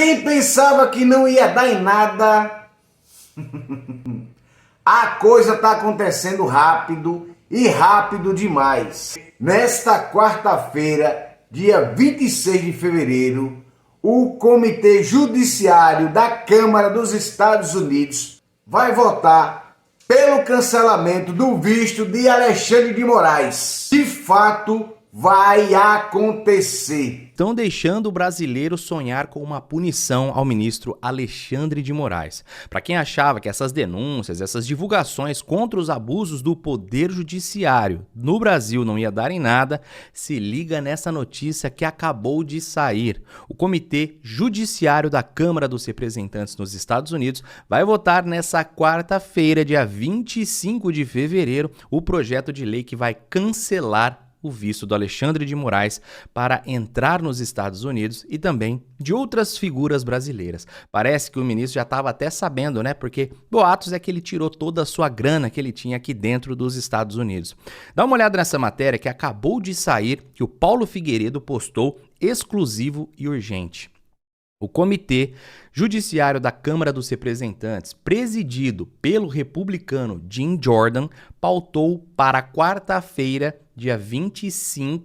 quem pensava que não ia dar em nada, a coisa está acontecendo rápido e rápido demais. Nesta quarta-feira, dia 26 de fevereiro, o Comitê Judiciário da Câmara dos Estados Unidos vai votar pelo cancelamento do visto de Alexandre de Moraes. De fato, vai acontecer. Estão deixando o brasileiro sonhar com uma punição ao ministro Alexandre de Moraes. Para quem achava que essas denúncias, essas divulgações contra os abusos do Poder Judiciário no Brasil não ia dar em nada, se liga nessa notícia que acabou de sair. O Comitê Judiciário da Câmara dos Representantes nos Estados Unidos vai votar nessa quarta-feira, dia 25 de fevereiro, o projeto de lei que vai cancelar o visto do Alexandre de Moraes para entrar nos Estados Unidos e também de outras figuras brasileiras. Parece que o ministro já estava até sabendo, né? Porque boatos é que ele tirou toda a sua grana que ele tinha aqui dentro dos Estados Unidos. Dá uma olhada nessa matéria que acabou de sair, que o Paulo Figueiredo postou, exclusivo e urgente. O Comitê Judiciário da Câmara dos Representantes, presidido pelo republicano Jim Jordan, pautou para quarta-feira, dia 26,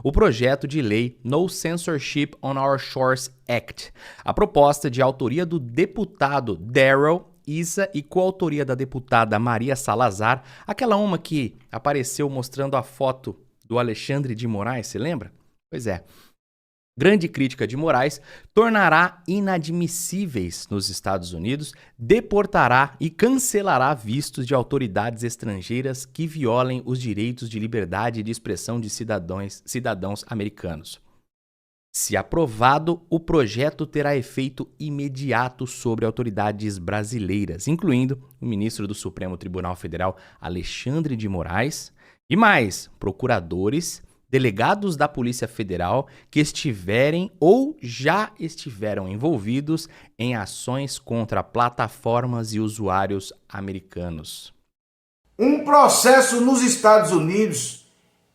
o projeto de lei No Censorship on Our Shores Act. A proposta, de autoria do deputado Darrell Issa e coautoria da deputada Maria Salazar, aquela uma que apareceu mostrando a foto do Alexandre de Moraes, se lembra? Pois é. Grande crítica de Moraes, tornará inadmissíveis nos Estados Unidos, deportará e cancelará vistos de autoridades estrangeiras que violem os direitos de liberdade de expressão de cidadãos americanos. Se aprovado, o projeto terá efeito imediato sobre autoridades brasileiras, incluindo o ministro do Supremo Tribunal Federal, Alexandre de Moraes, e mais, procuradores, delegados da Polícia Federal que estiverem ou já estiveram envolvidos em ações contra plataformas e usuários americanos. Um processo nos Estados Unidos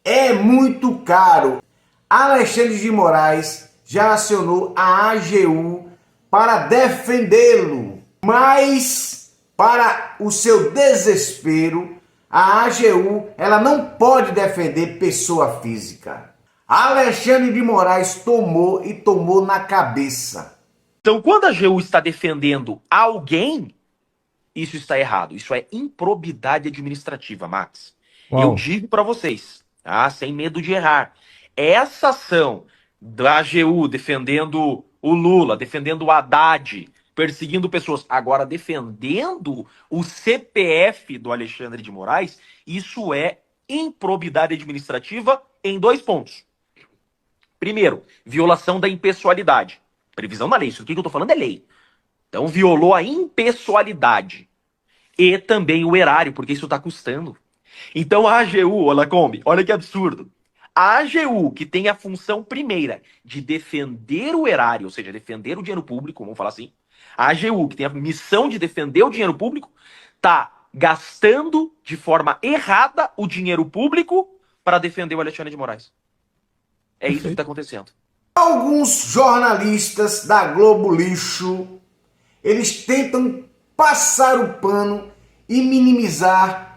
é muito caro. Alexandre de Moraes já acionou a AGU para defendê-lo, mas, para o seu desespero, a AGU, ela não pode defender pessoa física. Alexandre de Moraes tomou na cabeça. Então, quando a AGU está defendendo alguém, isso está errado. Isso é improbidade administrativa, Max. Uau. Eu digo para vocês, tá? Sem medo de errar. Essa ação da AGU defendendo o Lula, defendendo o Haddad, perseguindo pessoas, agora defendendo o CPF do Alexandre de Moraes, isso é improbidade administrativa em 2 pontos. Primeiro, violação da impessoalidade. Previsão da lei, isso aqui que eu tô falando é lei. Então violou a impessoalidade. E também o erário, porque isso tá custando. Então a AGU, olha que absurdo. A AGU, que tem a função primeira de defender o erário, ou seja, defender o dinheiro público, vamos falar assim, a AGU, que tem a missão de defender o dinheiro público, está gastando de forma errada o dinheiro público para defender o Alexandre de Moraes. É isso que está acontecendo. Alguns jornalistas da Globo Lixo, eles tentam passar o pano e minimizar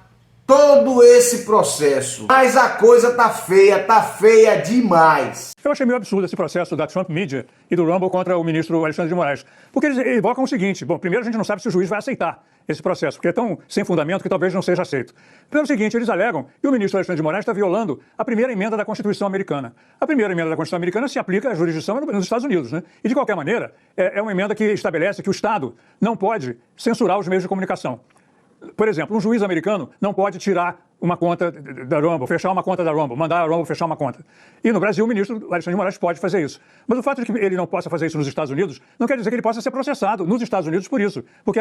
todo esse processo. Mas a coisa tá feia demais. Eu achei meio absurdo esse processo da Trump Media e do Rumble contra o ministro Alexandre de Moraes. Porque eles evocam o seguinte: bom, primeiro a gente não sabe se o juiz vai aceitar esse processo, porque é tão sem fundamento que talvez não seja aceito. Pelo seguinte, eles alegam que o ministro Alexandre de Moraes está violando a primeira emenda da Constituição americana. A primeira emenda da Constituição americana se aplica à jurisdição nos Estados Unidos, né? E de qualquer maneira, é uma emenda que estabelece que o Estado não pode censurar os meios de comunicação. Por exemplo, um juiz americano não pode tirar uma conta da Rumble, fechar uma conta da Rumble, mandar a Rumble fechar uma conta. E no Brasil o ministro Alexandre de Moraes pode fazer isso. Mas o fato de que ele não possa fazer isso nos Estados Unidos não quer dizer que ele possa ser processado nos Estados Unidos por isso. Porque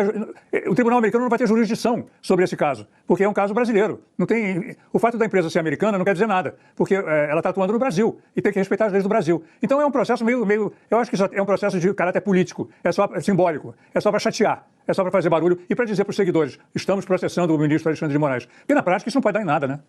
o tribunal americano não vai ter jurisdição sobre esse caso, porque é um caso brasileiro. Não tem, o fato da empresa ser americana não quer dizer nada, porque ela está atuando no Brasil e tem que respeitar as leis do Brasil. Então é um processo meio eu acho que isso é um processo de caráter político, é simbólico, é só para chatear. É só para fazer barulho e para dizer para os seguidores: estamos processando o ministro Alexandre de Moraes. Porque na prática isso não pode dar em nada, né?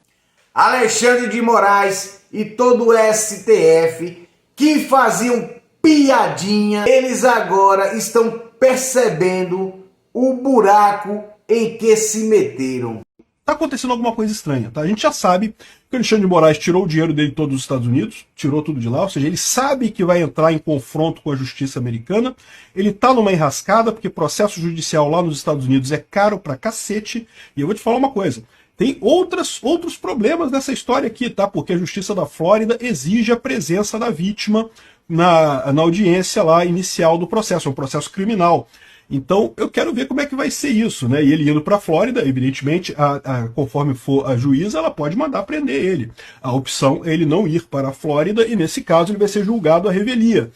Alexandre de Moraes e todo o STF que faziam piadinha. Eles agora estão percebendo o buraco em que se meteram. Tá acontecendo alguma coisa estranha, tá? A gente já sabe que o Alexandre de Moraes tirou o dinheiro dele todo dos Estados Unidos, tirou tudo de lá, ou seja, ele sabe que vai entrar em confronto com a justiça americana, ele tá numa enrascada, porque processo judicial lá nos Estados Unidos é caro pra cacete, e eu vou te falar uma coisa, tem outros problemas nessa história aqui, tá? Porque a justiça da Flórida exige a presença da vítima na audiência lá inicial do processo, é um processo criminal. Então, eu quero ver como é que vai ser isso, né? E ele indo para a Flórida, evidentemente, conforme for a juíza, ela pode mandar prender ele. A opção é ele não ir para a Flórida e, nesse caso, ele vai ser julgado à revelia,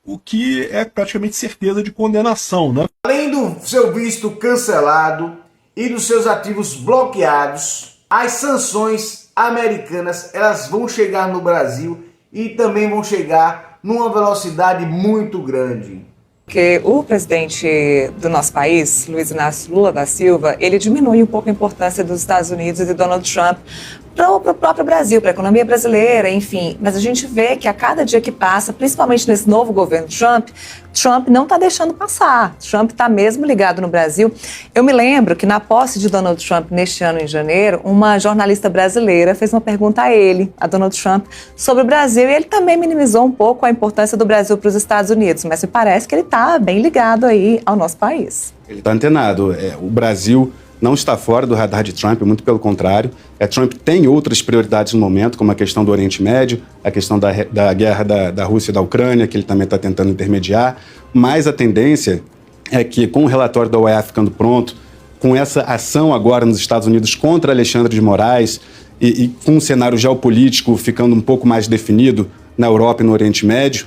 o que é praticamente certeza de condenação, né? Além do seu visto cancelado e dos seus ativos bloqueados, as sanções americanas, elas vão chegar no Brasil e também vão chegar numa velocidade muito grande. Porque o presidente do nosso país, Luiz Inácio Lula da Silva, ele diminui um pouco a importância dos Estados Unidos e de Donald Trump para o próprio Brasil, para a economia brasileira, enfim. Mas a gente vê que a cada dia que passa, principalmente nesse novo governo Trump não está deixando passar. Trump está mesmo ligado no Brasil. Eu me lembro que na posse de Donald Trump neste ano, em janeiro, uma jornalista brasileira fez uma pergunta a ele, a Donald Trump, sobre o Brasil, e ele também minimizou um pouco a importância do Brasil para os Estados Unidos, mas me parece que ele está bem ligado aí ao nosso país. Ele está antenado. O Brasil não está fora do radar de Trump, muito pelo contrário. Trump tem outras prioridades no momento, como a questão do Oriente Médio, a questão da guerra da Rússia e da Ucrânia, que ele também está tentando intermediar, mas a tendência é que, com o relatório da OEA ficando pronto, com essa ação agora nos Estados Unidos contra Alexandre de Moraes e com o cenário geopolítico ficando um pouco mais definido na Europa e no Oriente Médio,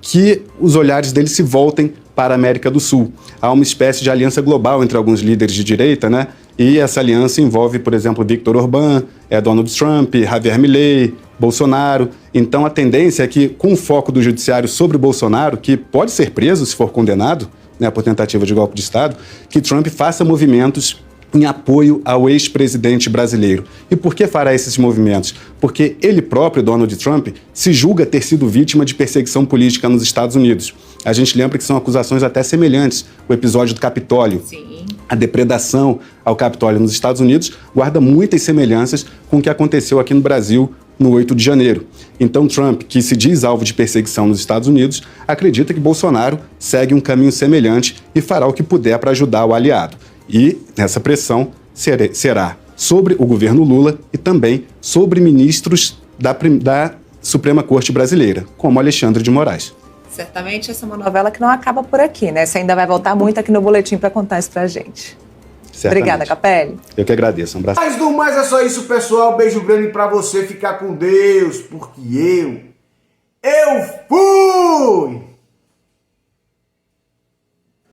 que os olhares dele se voltem para a América do Sul. Há uma espécie de aliança global entre alguns líderes de direita, né? E essa aliança envolve, por exemplo, Viktor Orbán, Donald Trump, Javier Milei, Bolsonaro. Então a tendência é que, com o foco do judiciário sobre o Bolsonaro, que pode ser preso se for condenado, né, por tentativa de golpe de Estado, que Trump faça movimentos em apoio ao ex-presidente brasileiro. E por que fará esses movimentos? Porque ele próprio, Donald Trump, se julga ter sido vítima de perseguição política nos Estados Unidos. A gente lembra que são acusações até semelhantes. O episódio do Capitólio, Sim. A depredação ao Capitólio nos Estados Unidos, guarda muitas semelhanças com o que aconteceu aqui no Brasil no 8 de janeiro. Então Trump, que se diz alvo de perseguição nos Estados Unidos, acredita que Bolsonaro segue um caminho semelhante e fará o que puder para ajudar o aliado. E essa pressão será sobre o governo Lula e também sobre ministros da Suprema Corte Brasileira, como Alexandre de Moraes. Certamente essa é uma novela que não acaba por aqui, né? Você ainda vai voltar muito aqui no Boletim para contar isso pra gente. Certamente. Obrigada, Capelli. Eu que agradeço. Um abraço. Mas do mais é só isso, pessoal. Beijo grande pra você. Ficar com Deus, porque eu